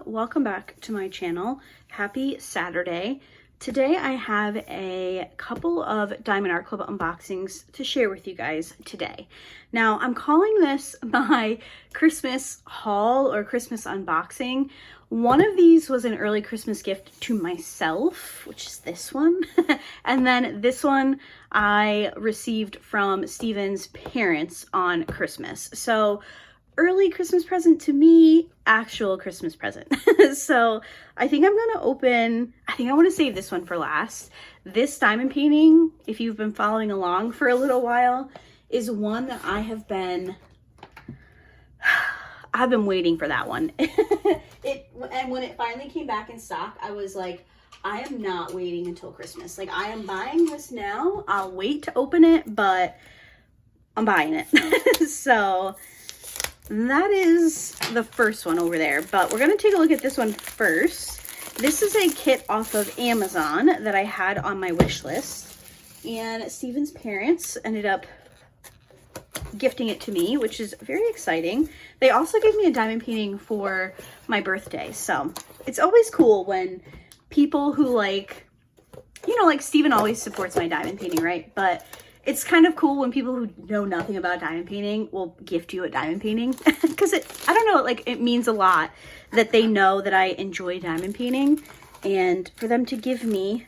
welcome back to my channel. Happy Saturday. Today I have a couple of Diamond Art Club unboxings to share with you guys today. Now I'm calling this my Christmas haul or Christmas unboxing. One of these was an early Christmas gift to myself, which is this one. And then this one I received from Steven's parents on Christmas. So early Christmas present to me, actual Christmas present. So I think I'm gonna open, I think I want to save this one for last. This diamond painting, if you've been following along for a little while, is one that I've been waiting for that one. And when it finally came back in stock, I was like, I am not waiting until Christmas. Like, I am buying this now. I'll wait to open it, but I'm buying it. So that is the first one over there, but we're going to take a look at this one first. This is a kit off of Amazon that I had on my wish list, and Steven's parents ended up gifting it to me, which is very exciting. They also gave me a diamond painting for my birthday, so it's always cool when people who like Steven always supports my diamond painting, right? But it's kind of cool when people who know nothing about diamond painting will gift you a diamond painting because I don't know, like, it means a lot that they know that I enjoy diamond painting, and for them to give me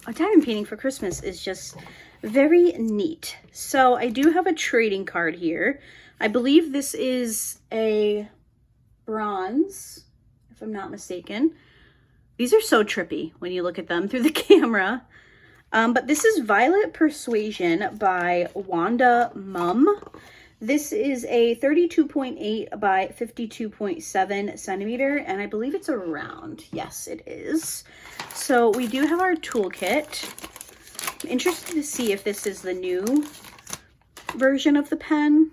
a diamond painting for Christmas is just very neat. So I do have a trading card here. I believe this is a bronze, if I'm not mistaken. These are so trippy when you look at them through the camera. But this is Violet Persuasion by Wanda Mum. This is a 32.8 by 52.7 centimeter, and I believe it's a round. Yes, it is. So we do have our toolkit. I'm interested to see if this is the new version of the pen.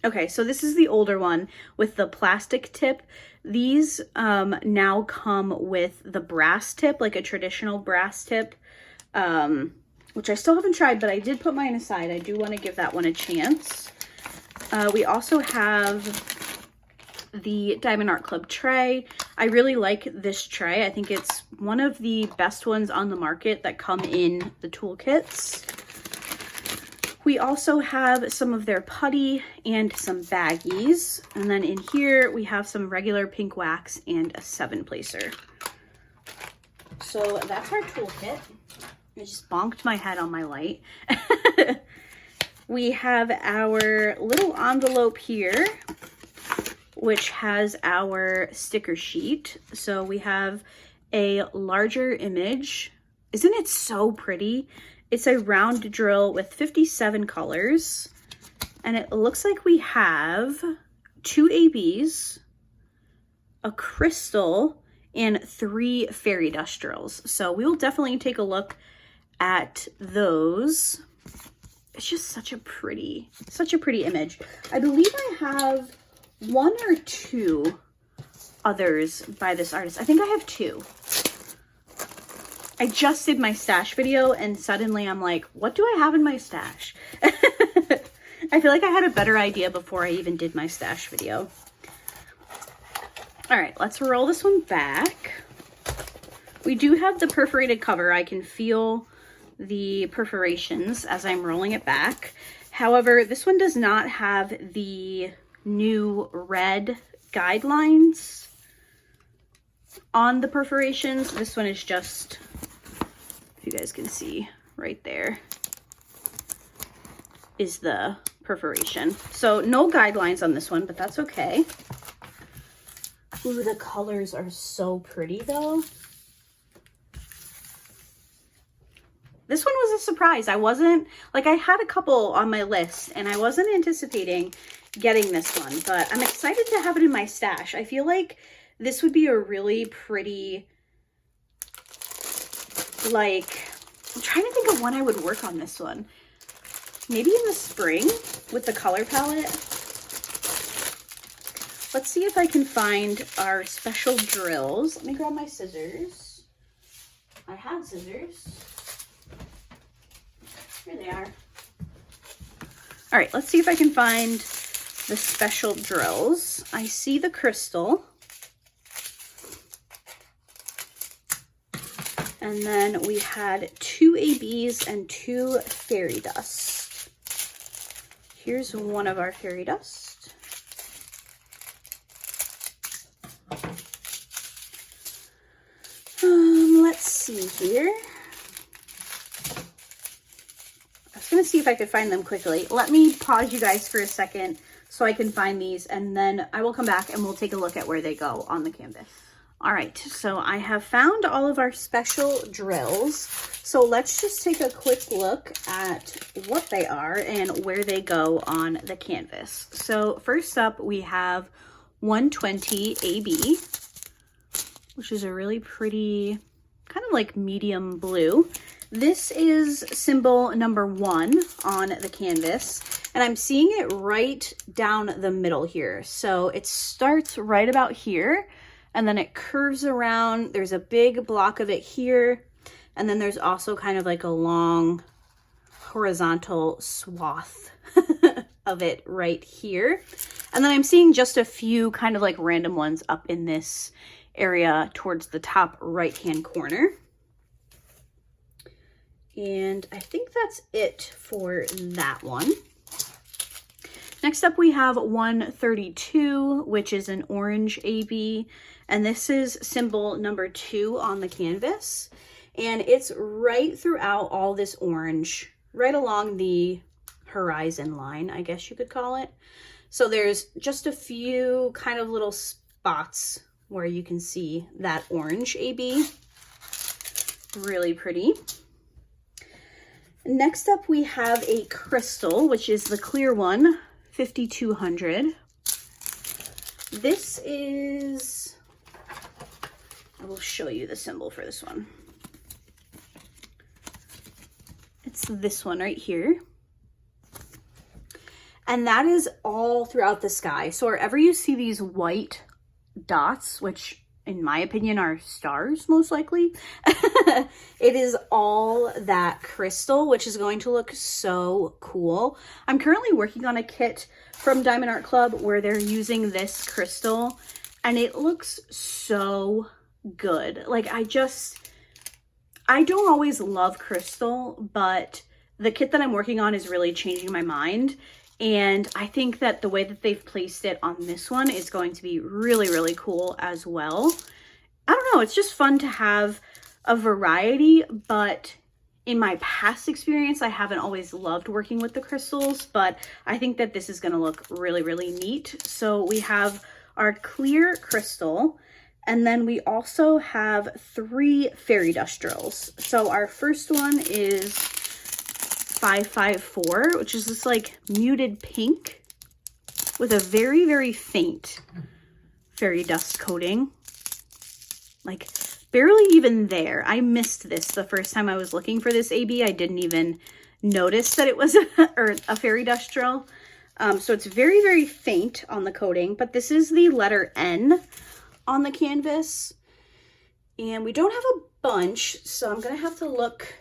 Okay, so this is the older one with the plastic tip. These now come with the brass tip, like a traditional brass tip, which I still haven't tried, but I did put mine aside. I do want to give that one a chance. We also have the Diamond Art Club tray. I really like this tray. I think it's one of the best ones on the market that come in the toolkits. We also have some of their putty and some baggies. And then in here, we have some regular pink wax and a 7-placer. So that's our toolkit. I just bonked my head on my light. We have our little envelope here, which has our sticker sheet. So we have a larger image. Isn't it so pretty? It's a round drill with 57 colors. And it looks like we have 2 ABs, a crystal, and 3 fairy dust drills. So we will definitely take a look at those. It's just such a pretty image. I believe I have 1 or 2 others by this artist. I think I have 2. I just did my stash video and suddenly I'm like, what do I have in my stash? I feel like I had a better idea before I even did my stash video. All right, let's roll this one back. We do have the perforated cover. I can feel the perforations as I'm rolling it back. However, this one does not have the new red guidelines on the perforations. This one is just, if you guys can see right there, is the perforation. So no guidelines on this one, but that's okay. Ooh, the colors are so pretty though. This one was a surprise. I wasn't, like, I had a couple on my list and I wasn't anticipating getting this one, but I'm excited to have it in my stash. I feel like this would be a really pretty, like, I'm trying to think of when I would work on this one. Maybe in the spring with the color palette. Let's see if I can find our special drills. Let me grab my scissors. I have scissors. Here they are. All right, let's see if I can find the special drills. I see the crystal. And then we had 2 ABs and 2 fairy dusts. Here's one of our fairy dust. Let's see here. I was gonna see if I could find them quickly. Let me pause you guys for a second so I can find these, and then I will come back and we'll take a look at where they go on the canvas. All right, so I have found all of our special drills. So let's just take a quick look at what they are and where they go on the canvas. So first up, we have 120 AB, which is a really pretty, kind of like medium blue. This is symbol number 1 on the canvas, and I'm seeing it right down the middle here. So it starts right about here, and then it curves around. There's a big block of it here, and then there's also kind of like a long horizontal swath of it right here. And then I'm seeing just a few kind of like random ones up in this area towards the top right-hand corner. And I think that's it for that one. Next up, we have 132, which is an orange AB, and this is symbol number 2 on the canvas. And it's right throughout all this orange, right along the horizon line, I guess you could call it. So there's just a few kind of little spots where you can see that orange AB. Really pretty. Next up, we have a crystal, which is the clear one, 5200. This is, I will show you the symbol for this one. It's this one right here. And that is all throughout the sky. So wherever you see these white dots, which in my opinion are stars most likely, it is all that crystal, which is going to look so cool. I'm currently working on a kit from diamondartclub where they're using this crystal, and it looks so good. Like, I don't always love crystal, but the kit that I'm working on is really changing my mind. And I think that the way that they've placed it on this one is going to be really, really cool as well. I don't know, it's just fun to have a variety, but in my past experience, I haven't always loved working with the crystals, but I think that this is gonna look really, really neat. So we have our clear crystal, and then we also have 3 fairy dust drills. So our first one is 554, which is this like muted pink with a very, very faint fairy dust coating. Like barely even there. I missed this the first time I was looking for this AB. I didn't even notice that it was a fairy dust drill. So it's very, very faint on the coating, but this is the letter N on the canvas. And we don't have a bunch, so I'm gonna have to look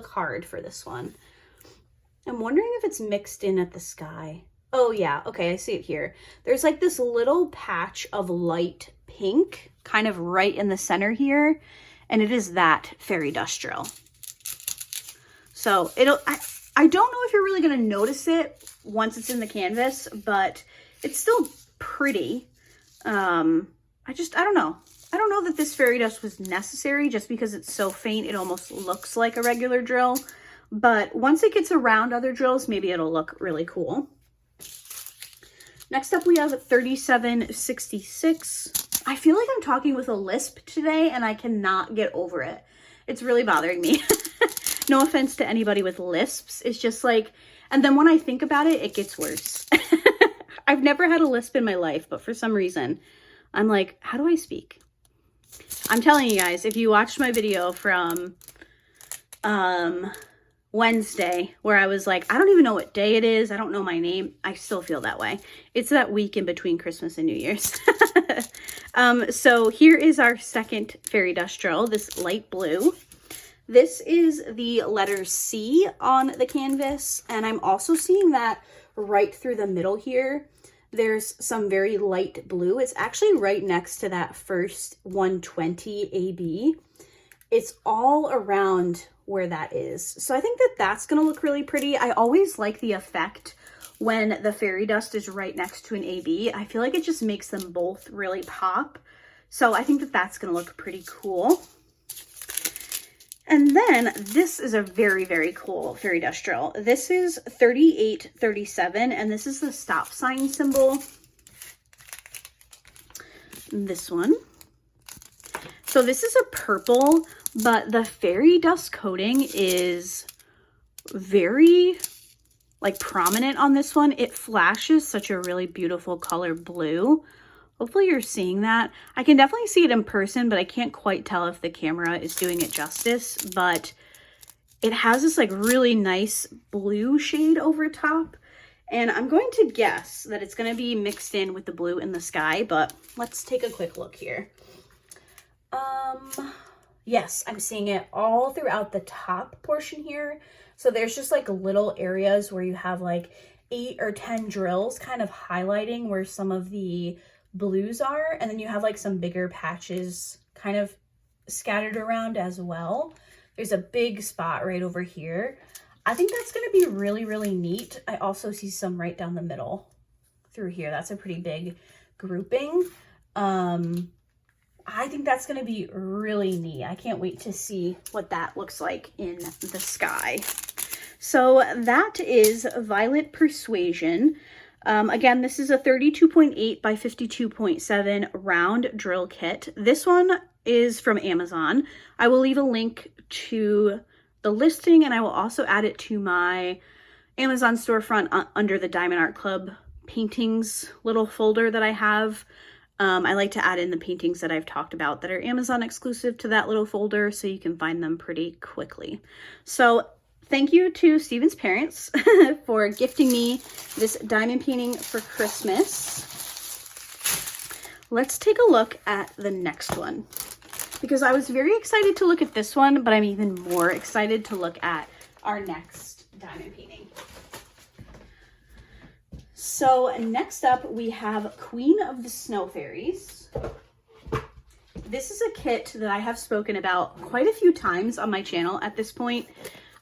hard for this one. I'm wondering if it's mixed in at the sky. Oh yeah, okay, I see it here. There's like this little patch of light pink kind of right in the center here, and it is that fairy dust drill. So I don't know if you're really gonna notice it once it's in the canvas, but it's still pretty. I don't know. I don't know that this fairy dust was necessary just because it's so faint. It almost looks like a regular drill, but once it gets around other drills, maybe it'll look really cool. Next up, we have 3766. I feel like I'm talking with a lisp today and I cannot get over it. It's really bothering me. No offense to anybody with lisps. It's just like, and then when I think about it, it gets worse. I've never had a lisp in my life, but for some reason, I'm like, how do I speak? I'm telling you guys, if you watched my video from Wednesday, where I was like, I don't even know what day it is. I don't know my name. I still feel that way. It's that week in between Christmas and New Year's. So here is our second fairy dust drill, this light blue. This is the letter C on the canvas, and I'm also seeing that right through the middle here. There's some very light blue. It's actually right next to that first 120 AB. it's all around where that is. So I think that that's going to look really pretty. I always like the effect when the fairy dust is right next to an AB. I feel like it just makes them both really pop. So I think that that's going to look pretty cool. And then this is a very, very cool fairy dust drill. This is 3837, and this is the stop sign symbol. This one. So this is a purple, but the fairy dust coating is very like prominent on this one. It flashes such a really beautiful color blue. Hopefully you're seeing that. I can definitely see it in person, but I can't quite tell if the camera is doing it justice. But it has this like really nice blue shade over top. And I'm going to guess that it's going to be mixed in with the blue in the sky, but let's take a quick look here. Yes, I'm seeing it all throughout the top portion here. So there's just like little areas where you have like 8 or 10 drills kind of highlighting where some of the blues are. And then you have like some bigger patches kind of scattered around as well. There's a big spot right over here. I think that's going to be really, really neat. I also see some right down the middle through here. That's a pretty big grouping. I think that's going to be really neat. I can't wait to see what that looks like in the sky. So that is Violet Persuasion. Again, this is a 32.8 by 52.7 round drill kit. This one is from Amazon. I will leave a link to the listing, and I will also add it to my Amazon storefront under the Diamond Art Club paintings little folder that I have. I like to add in the paintings that I've talked about that are Amazon exclusive to that little folder, so you can find them pretty quickly. So thank you to Steven's parents for gifting me this diamond painting for Christmas. Let's take a look at the next one, because I was very excited to look at this one, but I'm even more excited to look at our next diamond painting. So next up we have Queen of the Snow Fairies. This is a kit that I have spoken about quite a few times on my channel at this point.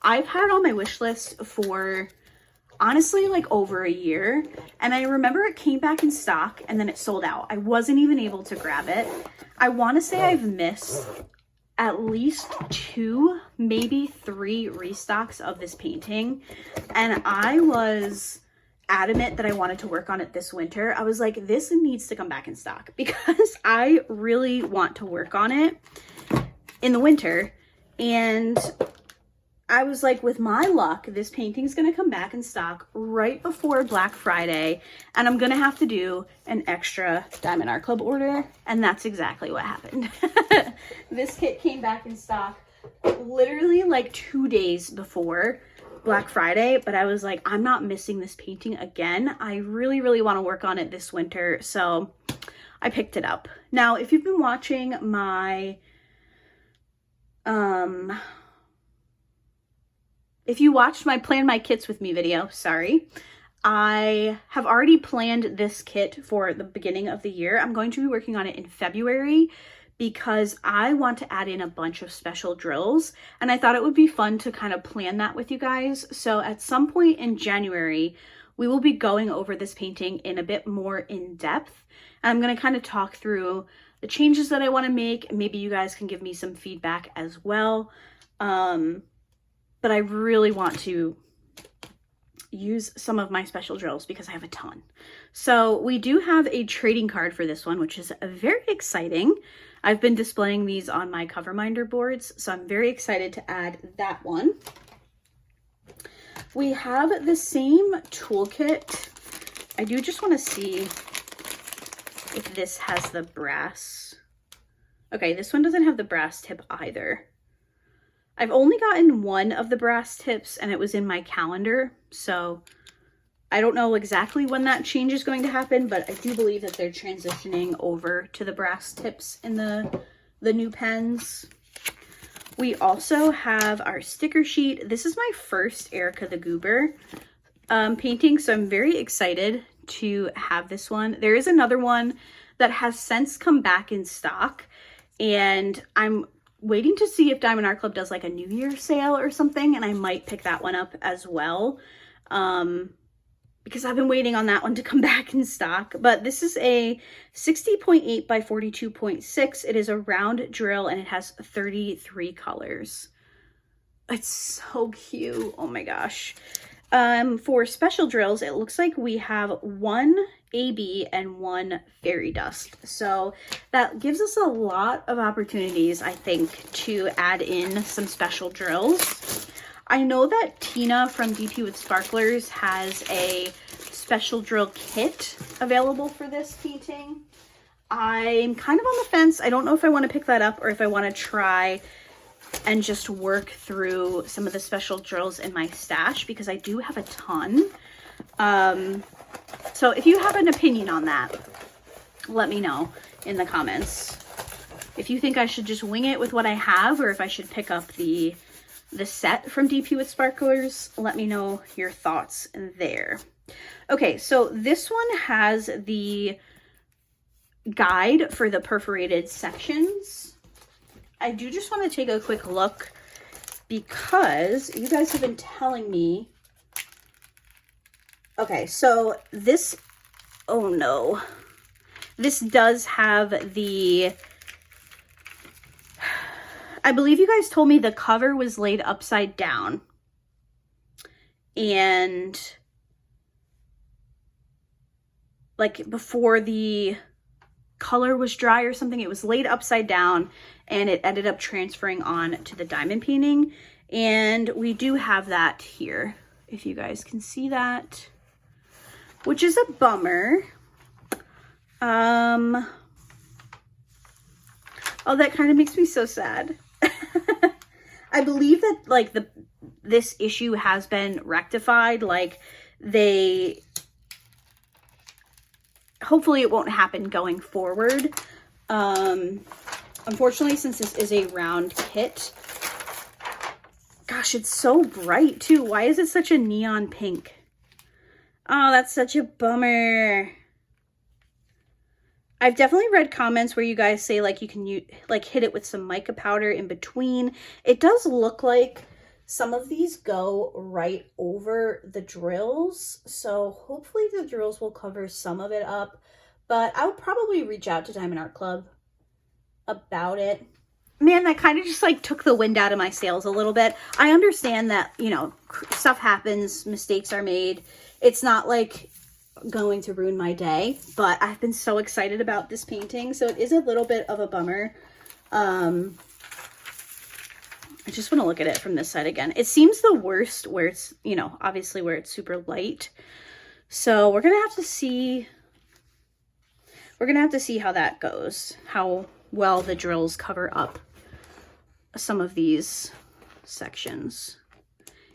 I've had it on my wish list for honestly like over a year, and I remember it came back in stock and then it sold out. I wasn't even able to grab it. I want to say I've missed at least 2, maybe 3 restocks of this painting, and I was adamant that I wanted to work on it this winter. I was like, this needs to come back in stock because I really want to work on it in the winter. And I was like, with my luck, this painting's going to come back in stock right before Black Friday, and I'm going to have to do an extra Diamond Art Club order. And that's exactly what happened. This kit came back in stock literally like 2 days before Black Friday, but I was like, I'm not missing this painting again. I really, really want to work on it this winter, so I picked it up. Now, if you've been watching my, if you watched my Plan My Kits With Me video, sorry, I have already planned this kit for the beginning of the year. I'm going to be working on it in February, because I want to add in a bunch of special drills, and I thought it would be fun to kind of plan that with you guys. So at some point in January, we will be going over this painting in a bit more in depth. And I'm going to kind of talk through the changes that I want to make. Maybe you guys can give me some feedback as well. But I really want to use some of my special drills because I have a ton. So we do have a trading card for this one, which is very exciting. I've been displaying these on my cover minder boards, so I'm very excited to add that one. We have the same toolkit. I do just want to see if this has the brass. Okay, this one doesn't have the brass tip either. I've only gotten one of the brass tips, and it was in my calendar, so I don't know exactly when that change is going to happen, but I do believe that they're transitioning over to the brass tips in the new pens. We also have our sticker sheet. This is my first Erica the Goober painting, so I'm very excited to have this one. There is another one that has since come back in stock, and I'm waiting to see if Diamond Art Club does like a New Year sale or something, and I might pick that one up as well. Because I've been waiting on that one to come back in stock. But this is a 60.8 by 42.6. It is a round drill and it has 33 colors. It's so cute. Oh my gosh. For special drills, it looks like we have 1 AB and 1 fairy dust. So that gives us a lot of opportunities, I think, to add in some special drills. I know that Tina from DP with Sparklers has a special drill kit available for this painting. I'm kind of on the fence. I don't know if I want to pick that up or if I want to try and just work through some of the special drills in my stash, because I do have a ton. So if you have an opinion on that, let me know in the comments. If you think I should just wing it with what I have, or if I should pick up the set from DP with Sparklers, let me know your thoughts there. Okay, so this one has the guide for the perforated sections. I do just want to take a quick look because you guys have been telling me. Okay, so this, oh no, this does have the, I believe you guys told me the cover was laid upside down and like before the color was dry or something, it was laid upside down and it ended up transferring on to the diamond painting. And we do have that here, if you guys can see that, which is a bummer. Oh, that kind of makes me so sad. I believe that like this issue has been rectified. Like hopefully it won't happen going forward. Unfortunately, since this is a round kit, gosh, it's so bright too. Why is it such a neon pink? Oh, that's such a bummer. I've definitely read comments where you guys say like you can like hit it with some mica powder in between. It does look like some of these go right over the drills, so hopefully the drills will cover some of it up, but I'll probably reach out to Diamond Art Club about it. Man, that kind of just like took the wind out of my sails a little bit. I understand that, you know, stuff happens, mistakes are made. It's not like going to ruin my day, but I've been so excited about this painting, so it is a little bit of a bummer. I just want to look at it from this side again. It seems the worst where it's, you know, obviously where it's super light. So we're going to have to see. We're going to have to see how that goes. How well the drills cover up some of these sections.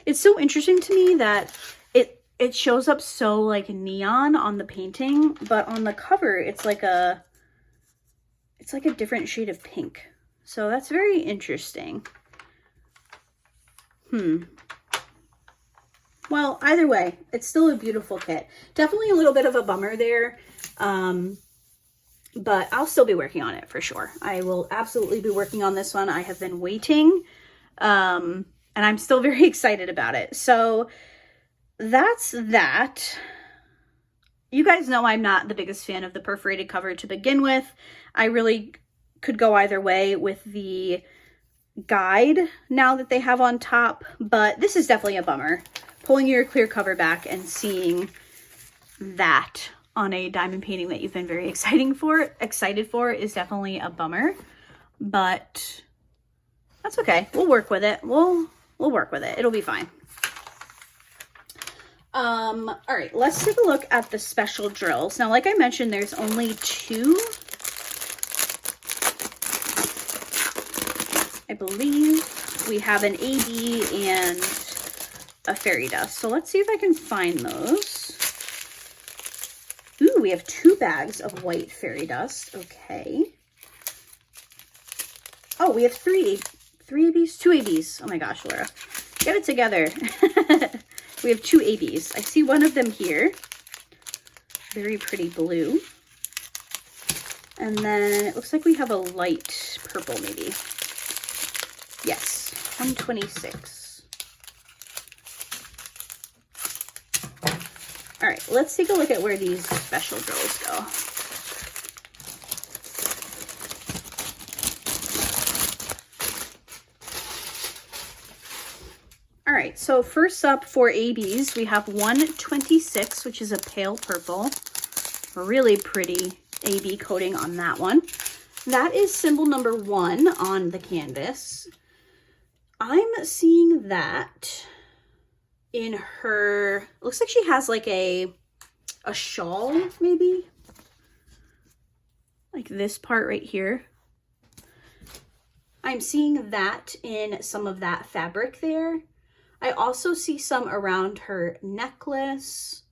It's so interesting to me that it shows up so like neon on the painting, but on the cover it's like a different shade of pink. So that's very interesting. Well, either way, it's still a beautiful kit. Definitely a little bit of a bummer there. But I'll still be working on it for sure. I will absolutely be working on this one. I have been waiting, and I'm still very excited about it. So that's that. You guys know I'm not the biggest fan of the perforated cover to begin with. I really could go either way with the guide now that they have on top, but this is definitely a bummer. Pulling your clear cover back and seeing that on a diamond painting that you've been very excited for is definitely a bummer, but that's okay. We'll work with it. We'll work with it. It'll be fine. All right, let's take a look at the special drills. Now, like I mentioned, there's only 2. I believe we have an AB and a fairy dust. So let's see if I can find those. Ooh, we have 2 bags of white fairy dust. Okay. Oh, we have 3 ABs, 2 ABs. Oh my gosh, Laura, get it together. We have 2 ABs. I see one of them here. Very pretty blue. And then it looks like we have a light purple maybe. Yes, 126. All right, let's take a look at where these special drills go. All right, so first up for ABs, we have 126, which is a pale purple. Really pretty AB coating on that one. That is symbol number 1 on the canvas. I'm seeing that in her, looks like she has like a shawl maybe. Like this part right here. I'm seeing that in some of that fabric there. I also see some around her necklace.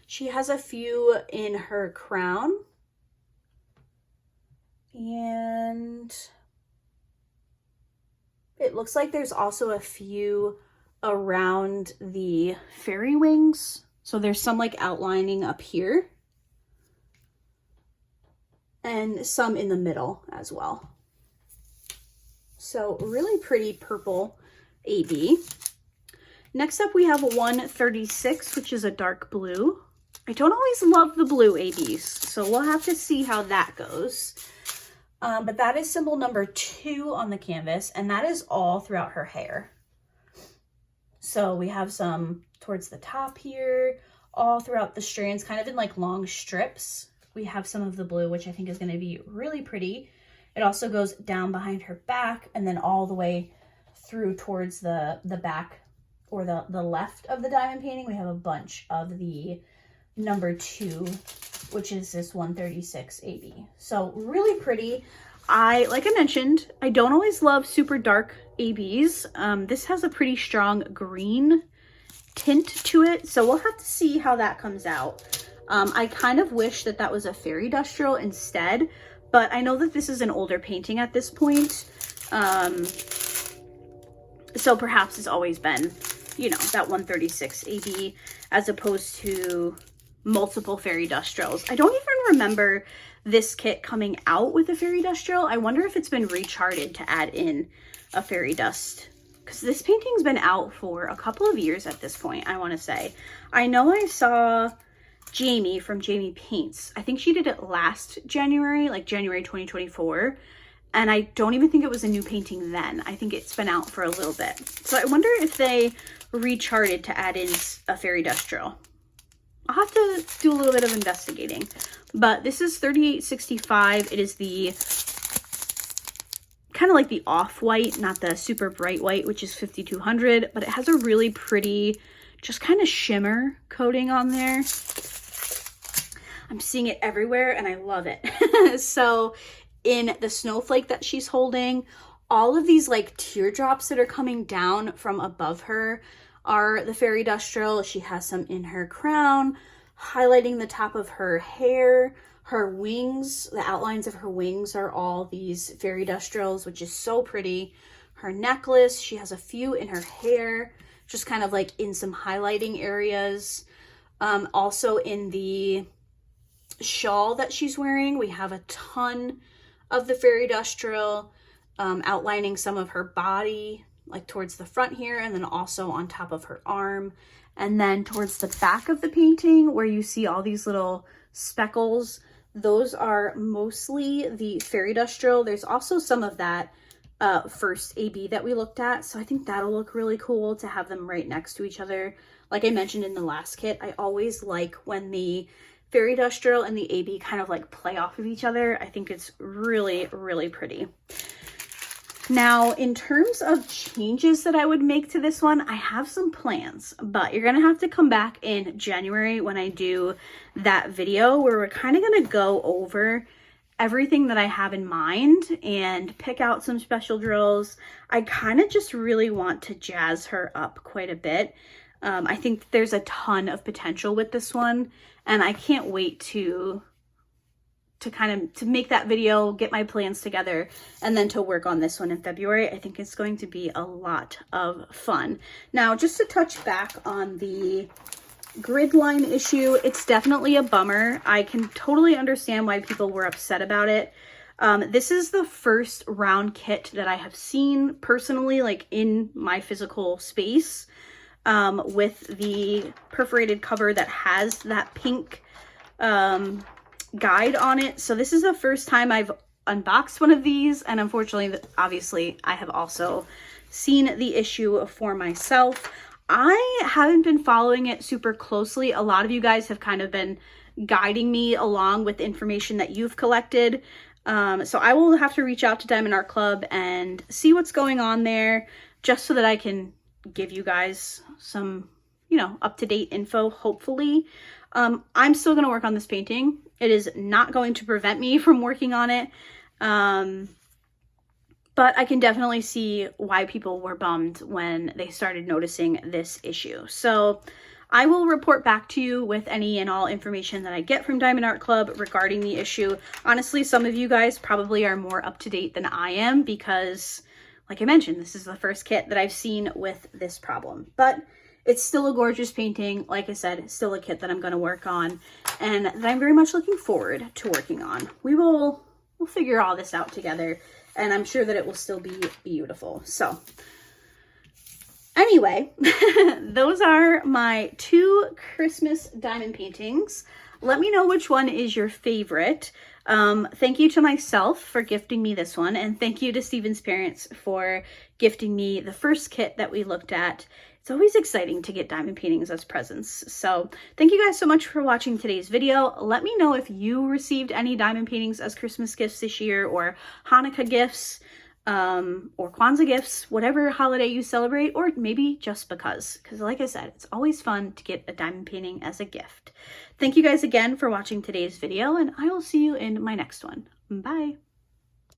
She has a few in her crown. And it looks like there's also a few around the fairy wings. So there's some like outlining up here. And some in the middle as well. So really pretty purple AB. Next up we have 136, which is a dark blue. I don't always love the blue ABs, so we'll have to see how that goes. But that is symbol number 2 on the canvas, and that is all throughout her hair. So we have some towards the top here, all throughout the strands, kind of in like long strips. We have some of the blue, which I think is going to be really pretty. It also goes down behind her back and then all the way through towards the back or the left of the diamond painting. We have a bunch of the number 2, which is this 136 AB. So really pretty. Like I mentioned, I don't always love super dark ABs. This has a pretty strong green tint to it, so we'll have to see how that comes out. I kind of wish that that was a fairy dust drill instead, but I know that this is an older painting at this point. So perhaps it's always been, you know, that 136 AB as opposed to multiple fairy dust drills. I don't even remember this kit coming out with a fairy dust drill. I wonder if it's been recharted to add in a fairy dust, because this painting's been out for a couple of years at this point, I want to say. I know I saw Jamie from Jamie Paints. I think she did it last January, like January 2024. And I don't even think it was a new painting then. I think it's been out for a little bit. So I wonder if they recharted to add in a fairy dust drill. I'll have to do a little bit of investigating. But this is 3865. It is the kind of like the off-white, not the super bright white, which is 5200. But it has a really pretty, just kind of shimmer coating on there. I'm seeing it everywhere and I love it. So in the snowflake that she's holding, all of these like teardrops that are coming down from above her are the fairy dust drill. She has some in her crown, highlighting the top of her hair. Her wings, the outlines of her wings are all these fairy dust drills, which is so pretty. Her necklace, she has a few in her hair, just kind of like in some highlighting areas. Also in the shawl that she's wearing, we have a ton of the fairy dust drill, outlining some of her body, like towards the front here, and then also on top of her arm. And then towards the back of the painting, where you see all these little speckles, those are mostly the fairy dust drill. There's also some of that first AB that we looked at, so I think that'll look really cool to have them right next to each other. Like I mentioned in the last kit, I always like when the fairy dust drill and the AB kind of like play off of each other. I think it's really, really pretty. Now, in terms of changes that I would make to this one, I have some plans, but you're going to have to come back in January when I do that video where we're kind of going to go over everything that I have in mind and pick out some special drills. I kind of just really want to jazz her up quite a bit. I think there's a ton of potential with this one, and I can't wait to make that video, get my plans together, and then to work on this one in February. I think it's going to be a lot of fun. Now, just to touch back on the grid line issue, it's definitely a bummer. I can totally understand why people were upset about it. This is the first round kit that I have seen personally, like in my physical space, with the perforated cover that has that pink guide on it. So this is the first time I've unboxed one of these, and unfortunately, obviously, I have also seen the issue for myself. I haven't been following it super closely. A lot of you guys have kind of been guiding me along with information that you've collected. So I will have to reach out to Diamond Art Club and see what's going on there, just so that I can give you guys some, you know, up-to-date info, hopefully. I'm still going to work on this painting. It is not going to prevent me from working on it. But I can definitely see why people were bummed when they started noticing this issue. So I will report back to you with any and all information that I get from Diamond Art Club regarding the issue. Honestly, some of you guys probably are more up to date than I am because, like I mentioned, this is the first kit that I've seen with this problem. But it's still a gorgeous painting. Like I said, it's still a kit that I'm going to work on and that I'm very much looking forward to working on. We'll figure all this out together, and I'm sure that it will still be beautiful. So anyway, those are my 2 Christmas diamond paintings. Let me know which one is your favorite. Thank you to myself for gifting me this one, and thank you to Steven's parents for gifting me the first kit that we looked at. It's always exciting to get diamond paintings as presents. So thank you guys so much for watching today's video. Let me know if you received any diamond paintings as Christmas gifts this year, or Hanukkah gifts, or Kwanzaa gifts, whatever holiday you celebrate, or maybe just because like I said, it's always fun to get a diamond painting as a gift. Thank you guys again for watching today's video, and I will see you in my next one. Bye.